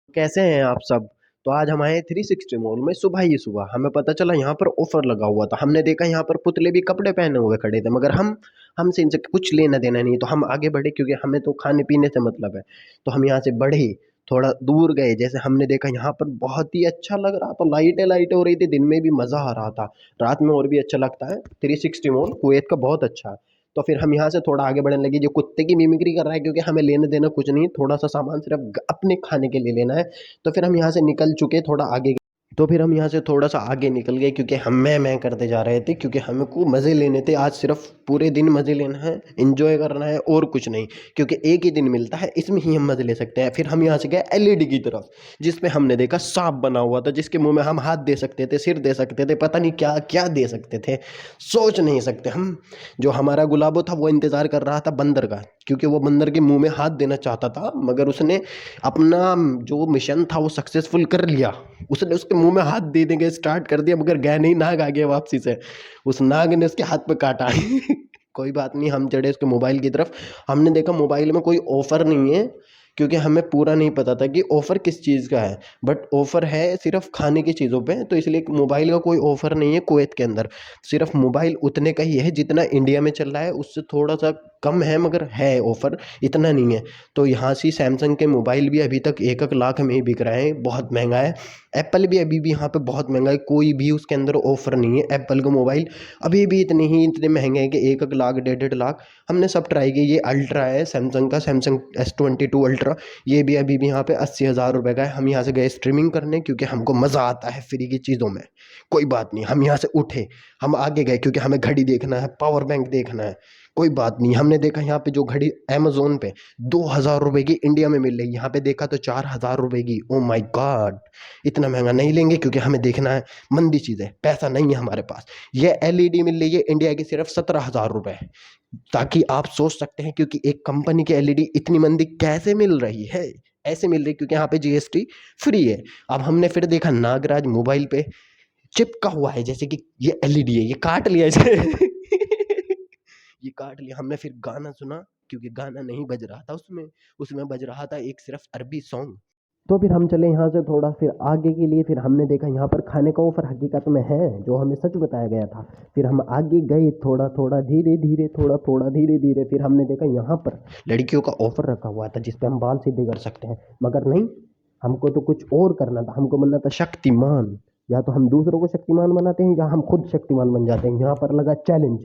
कैसे हैं आप सब। तो आज हम आए 360 मॉल में सुबह ही सुबह हमें पता चला यहाँ पर ऑफर लगा हुआ था। हमने देखा यहाँ पर पुतले भी कपड़े पहने हुए खड़े थे, मगर हमसे इनसे कुछ लेना देना नहीं, तो हम आगे बढ़े क्योंकि हमें तो खाने पीने से मतलब है। तो हम यहाँ से बढ़े, थोड़ा दूर गए, जैसे हमने देखा यहाँ पर बहुत ही अच्छा लग रहा था, लाइटें लाइटें हो रही थी, दिन में भी मज़ा आ रहा था, रात में और भी अच्छा लगता है। 360 मॉल कुवैत का बहुत अच्छा है। तो फिर हम यहाँ से थोड़ा आगे बढ़ने लगे, जो कुत्ते की मिमिक्री कर रहा है, क्योंकि हमें लेना देना कुछ नहीं, थोड़ा सा सामान सिर्फ अपने खाने के लिए लेना है। तो फिर हम यहाँ से निकल चुके थोड़ा आगे। तो फिर हम यहाँ से थोड़ा सा आगे निकल गए क्योंकि हम मैं करते जा रहे थे, क्योंकि हमको मज़े लेने थे आज, सिर्फ पूरे दिन मज़े लेना है, एंजॉय करना है और कुछ नहीं। क्योंकि एक ही दिन मिलता है, इसमें ही हम मज़े ले सकते हैं। फिर हम यहाँ से गए एलईडी की तरफ, जिसमें हमने देखा सांप बना हुआ था, जिसके मुंह में हम हाथ दे सकते थे, सिर दे सकते थे, पता नहीं क्या क्या दे सकते थे, सोच नहीं सकते हम। जो हमारा गुलाबो था वो इंतज़ार कर रहा था बंदर का, क्योंकि वो बंदर के मुंह में हाथ देना चाहता था, मगर उसने अपना जो मिशन था वो सक्सेसफुल कर लिया। उसने उसके मुंह में हाथ दे देंगे स्टार्ट कर दिया, मगर गया नहीं, नाग आ गया वापसी से। उस नाग ने उसके हाथ पे काटा। कोई बात नहीं, हम चढ़े उसके मोबाइल की तरफ। हमने देखा मोबाइल में कोई ऑफर नहीं है, क्योंकि हमें पूरा नहीं पता था कि ऑफर किस चीज़ का है। बट ऑफर है सिर्फ खाने की चीज़ों पे, तो इसलिए मोबाइल का कोई ऑफर नहीं है कुवैत के अंदर। सिर्फ मोबाइल उतने का ही है जितना इंडिया में चल रहा है, उससे थोड़ा सा कम है, मगर है ऑफर, इतना नहीं है। तो यहाँ से सैमसंग के मोबाइल भी अभी तक 1-1 लाख में ही बिक रहे हैं, बहुत महंगा है। एप्पल भी अभी भी यहाँ पे बहुत महंगा है, कोई भी उसके अंदर ऑफर नहीं है। एप्पल का मोबाइल अभी भी इतने महंगे हैं कि 1-1 लाख 1.5 लाख। हमने सब ट्राई किए। ये अल्ट्रा है सैमसंग का, सैमसंग S22 अल्ट्रा, ये भी अभी भी यहाँ पे 80,000 रुपये का है। हम यहाँ से गए स्ट्रीमिंग करने, क्योंकि हमको मज़ा आता है फ्री की चीज़ों में। कोई बात नहीं, हम यहाँ से उठे, हम आगे गए, क्योंकि हमें घड़ी देखना है, पावर बैंक देखना है। कोई बात नहीं, हमने देखा यहाँ पे जो घड़ी अमेजोन पे 2,000 रुपये की इंडिया में मिल रही, यहाँ पे देखा तो 4,000 रुपये की। ओ माई गॉड, इतना महंगा नहीं लेंगे, क्योंकि हमें देखना है मंदी चीज़ है, पैसा नहीं है हमारे पास। ये एलईडी मिल रही है इंडिया की सिर्फ 17,000 रुपये, ताकि आप सोच सकते हैं क्योंकि एक कंपनी की एलईडी इतनी मंदी कैसे मिल रही है। ऐसे मिल रही क्योंकि यहाँ पे जीएसटी फ्री है। अब हमने फिर देखा नागराज मोबाइल पे चिपका हुआ है, जैसे कि ये एलईडी है, ये काट लिया इसे। ये काट लिया। हमने फिर गाना सुना, क्योंकि गाना नहीं बज रहा था उसमें, उसमें बज रहा था एक सिर्फ अरबी सॉन्ग। तो फिर हम चले यहाँ से थोड़ा फिर आगे के लिए। फिर हमने देखा यहाँ पर खाने का ऑफर हकीकत में है, जो हमें सच बताया गया था। फिर हम आगे गए थोड़ा थोड़ा धीरे धीरे, थोड़ा थोड़ा धीरे धीरे। फिर हमने देखा यहाँ पर लड़कियों का ऑफर रखा हुआ था, जिस पे हम बाल सीधे कर सकते हैं, मगर नहीं, हमको तो कुछ और करना था। हमको बनना था शक्तिमान। या तो हम दूसरों को शक्तिमान बनाते हैं, या हम खुद शक्तिमान बन जाते हैं। यहाँ पर लगा चैलेंज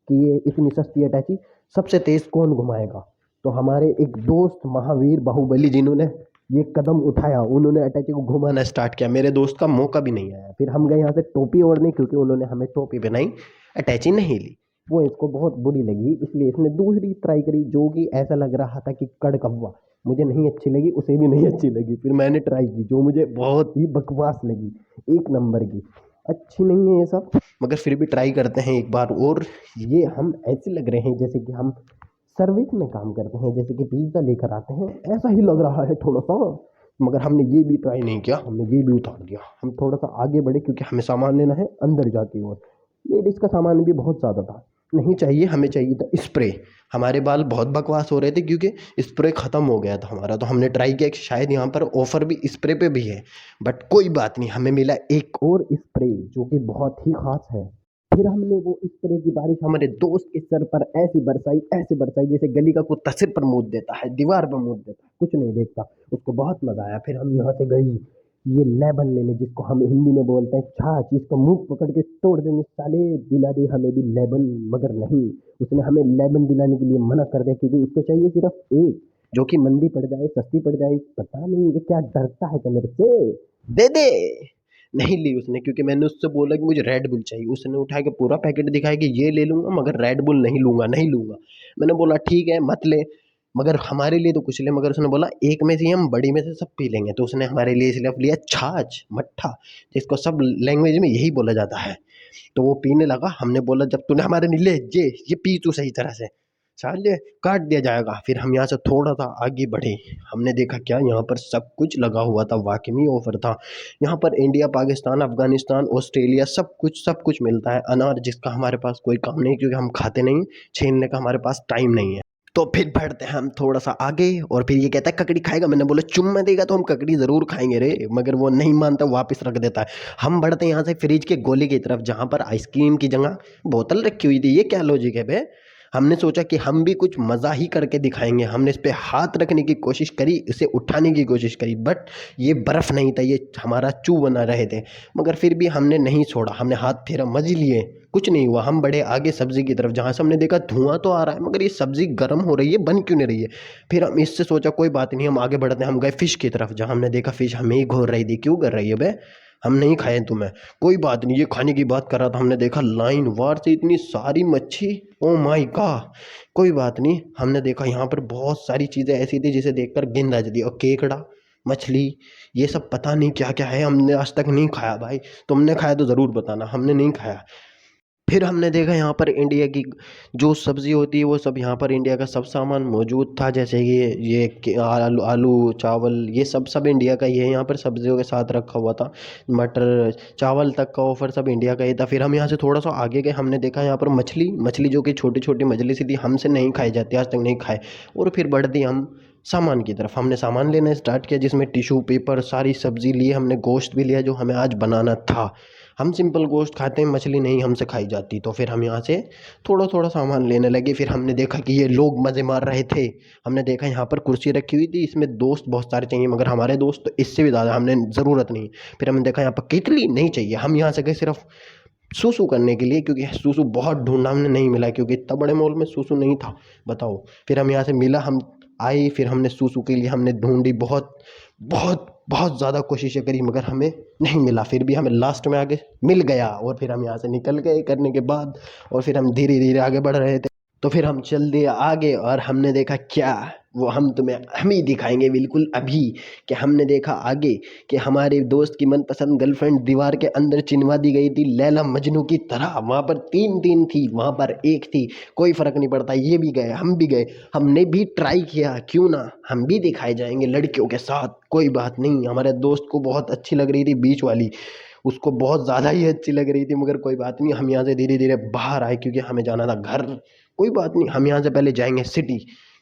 कि ये इतनी सस्ती अटैची सबसे तेज कौन घुमाएगा। तो हमारे एक दोस्त महावीर बाहुबली, जिन्होंने ये कदम उठाया, उन्होंने अटैची को घुमाना स्टार्ट किया। मेरे दोस्त का मौका भी नहीं आया। फिर हम गए यहाँ से टोपी ओढ़ने, क्योंकि उन्होंने हमें टोपी पहनाई, अटैची नहीं ली। वो इसको बहुत बुरी लगी, इसलिए इसने दूसरी ट्राई करी, जो कि ऐसा लग रहा था कि कड़कव्वा। मुझे नहीं अच्छी लगी, उसे भी नहीं अच्छी लगी। फिर मैंने ट्राई की, जो मुझे बहुत ही बकवास लगी, एक नंबर की। अच्छी नहीं है ये सब, मगर फिर भी ट्राई करते हैं एक बार और। ये हम ऐसे लग रहे हैं जैसे कि हम सर्विस में काम करते हैं, जैसे कि पिज्ज़ा लेकर आते हैं, ऐसा ही लग रहा है थोड़ा सा। मगर हमने ये भी ट्राई नहीं किया, हमने ये भी उतार दिया। हम थोड़ा सा आगे बढ़े, क्योंकि हमें सामान लेना है अंदर जाके। और लेडीज़ का सामान भी बहुत ज़्यादा था, नहीं चाहिए, हमें चाहिए था स्प्रे। हमारे बाल बहुत बकवास हो रहे थे, क्योंकि स्प्रे ख़त्म हो गया था हमारा। तो हमने ट्राई किया कि शायद यहाँ पर ऑफ़र भी स्प्रे पे भी है, बट कोई बात नहीं, हमें मिला एक और स्प्रे, जो कि बहुत ही ख़ास है। फिर हमने वो स्प्रे की बारिश हमारे दोस्त के सर पर ऐसी बरसाई जैसे गली का कुत्ता सिर पर मूत देता है, दीवार पर मूत देता है, कुछ नहीं देखता। उसको बहुत मजा आया। फिर हम यहाँ से गई ये लेबन लेने, जिसको हम हिंदी में बोलते हैं छाछ। इसको मुंह पकड़ के तोड़ देंगे, साले दिला दे हमें भी लेबन। मगर नहीं, उसने हमें लेबन दिलाने के लिए मना कर दिया, क्योंकि उसको चाहिए सिर्फ एक, जो कि मंदी पड़ जाए, सस्ती पड़ जाए। पता नहीं ये क्या डरता है क्या मेरे से। दे दे। नहीं ली उसने, क्योंकि मैंने उससे बोला कि मुझे रेड बुल चाहिए। उसने उठा के पूरा पैकेट दिखाया कि ये ले लूंगा, मगर रेड बुल नहीं लूंगा, नहीं लूंगा। मैंने बोला ठीक है मत ले, मगर हमारे लिए तो कुछ ले। मगर उसने बोला एक में से हम बड़ी में से सब पी लेंगे। तो उसने हमारे लिए सिर्फ लिया छाछ, मट्ठा, जिसको सब लैंग्वेज में यही बोला जाता है। तो वो पीने लगा। हमने बोला जब तूने हमारे लिए ले ये पी तू सही तरह से, साले काट दिया जाएगा। फिर हम यहाँ से थोड़ा सा आगे बढ़े, हमने देखा क्या यहाँ पर सब कुछ लगा हुआ था, वाकई में ऑफर था। यहाँ पर इंडिया, पाकिस्तान, अफगानिस्तान, ऑस्ट्रेलिया, सब कुछ मिलता है। अनार, जिसका हमारे पास कोई काम नहीं, क्योंकि हम खाते नहीं, छीनने का हमारे पास टाइम नहीं है। तो फिर बढ़ते हैं हम थोड़ा सा आगे और फिर ये कहता है ककड़ी खाएगा। मैंने बोला चुम्मा देगा तो हम ककड़ी ज़रूर खाएंगे रे, मगर वो नहीं मानता, वापस रख देता है। हम बढ़ते हैं यहाँ से फ्रिज के गोले की तरफ जहाँ पर आइसक्रीम की जगह बोतल रखी हुई थी। ये क्या लॉजिक है बे। हमने सोचा कि हम भी कुछ मज़ा ही करके दिखाएंगे। हमने इस पे हाथ रखने की कोशिश करी, इसे उठाने की कोशिश करी, बट ये बर्फ़ नहीं था, ये हमारा चू बना रहे थे। मगर फिर भी हमने नहीं छोड़ा, हमने हाथ फेरा, मज़े लिए, कुछ नहीं हुआ। हम बढ़े आगे सब्जी की तरफ जहाँ से हमने देखा धुआं तो आ रहा है मगर ये सब्जी गर्म हो रही है, बन क्यों नहीं रही है। फिर हम इससे सोचा कोई बात नहीं, हम आगे बढ़ते हैं। हम गए फिश की तरफ जहाँ हमने देखा फिश हमें ही घोर रही थी। क्यों कर रही है बे, हम नहीं खाए तुम्हें। कोई बात नहीं, ये खाने की बात कर रहा था। हमने देखा लाइन वार से इतनी सारी मच्छी, ओ माय गॉड। कोई बात नहीं, हमने देखा यहाँ पर बहुत सारी चीज़ें ऐसी थी जिसे देखकर गिन आ जाती। और केकड़ा, मछली, ये सब पता नहीं क्या क्या है, हमने आज तक नहीं खाया भाई। तुमने खाया तो ज़रूर बताना, हमने नहीं खाया। फिर हमने देखा यहाँ पर इंडिया की जो सब्ज़ी होती है वो सब, यहाँ पर इंडिया का सब सामान मौजूद था। जैसे आलू आलू चावल, ये सब इंडिया का ही है। यहाँ पर सब्जियों के साथ रखा हुआ था, मटर चावल तक का ऑफर सब इंडिया का ही था। फिर हम यहाँ से थोड़ा सा आगे गए, हमने देखा यहाँ पर मछली मछली जो कि छोटी छोटी मछली सी थी, हमसे नहीं खाई जाती, आज तक नहीं खाए। और फिर बढ़ दी हम सामान की तरफ। हमने सामान लेना स्टार्ट किया जिसमें टिशू पेपर, सारी सब्जी लिए, हमने गोश्त भी लिया जो हमें आज बनाना था। हम सिंपल गोश्त खाते हैं, मछली नहीं हमसे खाई जाती। तो फिर हम यहाँ से थोड़ा थोड़ा सामान लेने लगे। फिर हमने देखा कि ये लोग मज़े मार रहे थे। हमने देखा यहाँ पर कुर्सी रखी हुई थी, इसमें दोस्त बहुत सारे चाहिए मगर हमारे दोस्त तो इससे भी ज़्यादा, हमने ज़रूरत नहीं। फिर हमने देखा यहाँ पर केतली नहीं चाहिए। हम यहाँ से गए सिर्फ सूसू करने के लिए, क्योंकि सूसू बहुत ढूंढा, हमने नहीं मिला, क्योंकि इतना बड़े मॉल में सूसू नहीं था, बताओ। फिर हम यहाँ से मिला, हम आए, फिर हमने सूसू के लिए हमने ढूंढी, बहुत बहुत बहुत ज़्यादा कोशिशें करी मगर हमें नहीं मिला। फिर भी हमें लास्ट में आगे मिल गया और फिर हम यहाँ से निकल गए करने के बाद। और फिर हम धीरे धीरे आगे बढ़ रहे थे। तो फिर हम चल दिए आगे और हमने देखा क्या, वो हम ही दिखाएंगे बिल्कुल अभी। कि हमने देखा आगे कि हमारे दोस्त की मनपसंद गर्लफ्रेंड दीवार के अंदर चिनवा दी गई थी लैला मजनू की तरह। वहाँ पर तीन तीन थी, वहाँ पर एक थी, कोई फर्क नहीं पड़ता। ये भी गए, हम भी गए, हमने भी ट्राई किया, क्यों ना हम भी दिखाए जाएंगे लड़कियों के साथ। कोई बात नहीं, हमारे दोस्त को बहुत अच्छी लग रही थी बीच वाली, उसको बहुत ज़्यादा ही अच्छी लग रही थी। मगर कोई बात नहीं, हम यहाँ से धीरे धीरे बाहर आए क्योंकि हमें जाना था घर। कोई बात नहीं, हम यहाँ से पहले जाएंगे सिटी,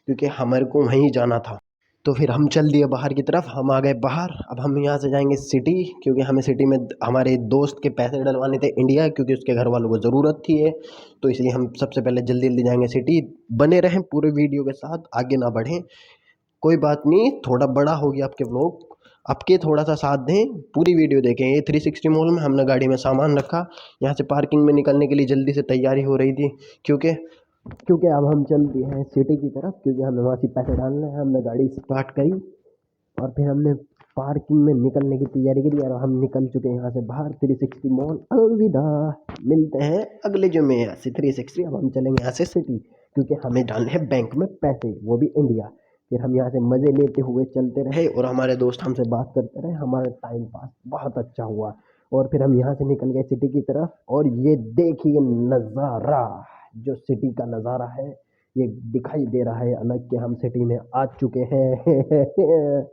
क्योंकि हमारे को वहीं जाना था। तो फिर हम चल दिए बाहर की तरफ, हम आ गए बाहर। अब हम यहाँ से जाएंगे सिटी, क्योंकि हमें सिटी में हमारे दोस्त के पैसे डलवाने थे इंडिया, क्योंकि उसके घर वालों को ज़रूरत थी है। तो इसलिए हम सबसे पहले जल्दी जल्दी जाएंगे सिटी। बने रहें पूरे वीडियो के साथ, आगे ना बढ़ें। कोई बात नहीं, थोड़ा बड़ा हो गया आपके व्लॉग, आपके थोड़ा सा साथ दें, पूरी वीडियो देखें। ये 360 मॉल में हमने गाड़ी में सामान रखा, यहाँ से पार्किंग में निकलने के लिए जल्दी से तैयारी हो रही थी, क्योंकि क्योंकि अब हम चल दिए हैं सिटी की तरफ, क्योंकि हमें वहाँ से पैसे डालने हैं। हमने गाड़ी स्टार्ट करी और फिर हमने पार्किंग में निकलने की तैयारी करी और हम निकल चुके हैं यहाँ से बाहर। 360 मॉल अलविदा, मिलते हैं अगले जुमे यहाँ से 360। अब हम चलेंगे यहाँ से सिटी, क्योंकि हमें डालने हैं बैंक में पैसे, वो भी इंडिया। फिर हम यहाँ से मज़े लेते हुए चलते रहे और हमारे दोस्त हमसे बात करते रहे, हमारा टाइम पास बहुत अच्छा हुआ। और फिर हम यहाँ से निकल गए सिटी की तरफ। और ये देखिए नज़ारा, जो सिटी का नज़ारा है ये दिखाई दे रहा है अलग, कि हम सिटी में आ चुके हैं।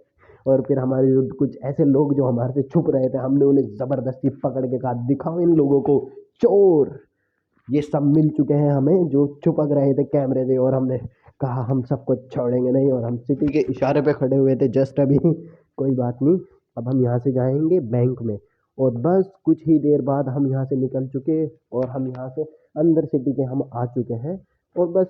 और फिर हमारे जो कुछ ऐसे लोग जो हमारे से छुप रहे थे, हमने उन्हें ज़बरदस्ती पकड़ के कहा दिखाओ इन लोगों को, चोर। ये सब मिल चुके हैं हमें जो छुपक रहे थे कैमरे से। और हमने कहा हम सबको छोड़ेंगे नहीं, और हम सिटी के इशारे पे खड़े हुए थे जस्ट अभी। कोई बात नहीं, अब हम यहाँ से जाएंगे बैंक में। और बस कुछ ही देर बाद हम यहाँ से निकल चुके और हम यहाँ से अंदर सिटी के हम आ चुके हैं। और बस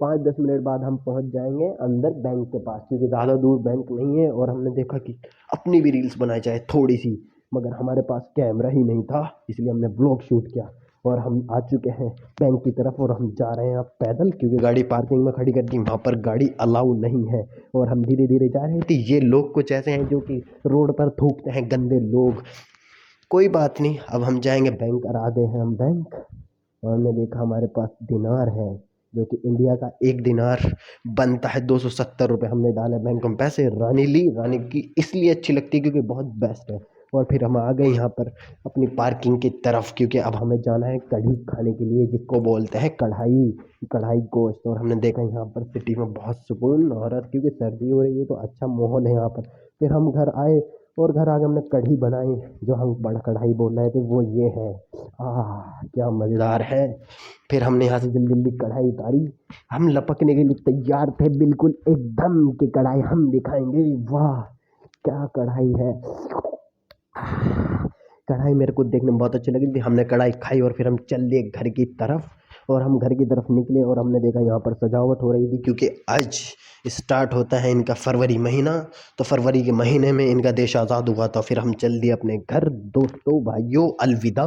5-10 मिनट बाद हम पहुँच जाएंगे अंदर बैंक के पास, क्योंकि ज़्यादा दूर बैंक नहीं है। और हमने देखा कि अपनी भी रील्स बनाई जाए थोड़ी सी, मगर हमारे पास कैमरा ही नहीं था, इसलिए हमने ब्लॉग शूट किया। और हम आ चुके हैं बैंक की तरफ और हम जा रहे हैं अब पैदल, क्योंकि गाड़ी पार्किंग में खड़ी कर दी, वहाँ पर गाड़ी अलाउ नहीं है। और हम धीरे धीरे जा रहे थे। ये लोग कुछ ऐसे हैं जो कि रोड पर थूकते हैं, गंदे लोग। कोई बात नहीं, अब हम जाएंगे बैंक। और आ गए हैं हम बैंक। और हमने देखा हमारे पास दिनार है, जो कि इंडिया का एक दिनार बनता है 270 रुपये। हमने डाले बैंक में पैसे, रानी ली। रानी की इसलिए अच्छी लगती है क्योंकि बहुत बेस्ट है। और फिर हम आ गए यहाँ पर अपनी पार्किंग की तरफ, क्योंकि अब हमें जाना है कढ़ी खाने के लिए, जिसको बोलते हैं कढ़ाई, कढ़ाई गोश्त। और हमने देखा यहाँ पर सिटी में बहुत सुकून, और क्योंकि सर्दी हो रही है तो अच्छा माहौल है यहाँ पर। फिर हम घर आए और घर आके हमने कढ़ी बनाई, जो हम बड़ा कढ़ाई बोल रहे थे वो ये है। क्या मज़ेदार है। फिर हमने यहाँ से जल्दी जल्दी कढ़ाई उतारी, हम लपकने के लिए तैयार थे बिल्कुल एकदम कि कढ़ाई हम दिखाएंगे। वाह क्या कढ़ाई है। कढ़ाई मेरे को देखने में बहुत अच्छी लगी थी। हमने कढ़ाई खाई और फिर हम चल दिए घर की तरफ। और हम घर की तरफ निकले और हमने देखा यहाँ पर सजावट हो रही थी, क्योंकि आज स्टार्ट होता है इनका फरवरी महीना। तो फरवरी के महीने में इनका देश आज़ाद हुआ था। फिर हम चल दिए अपने घर। दोस्तों भाइयों अलविदा।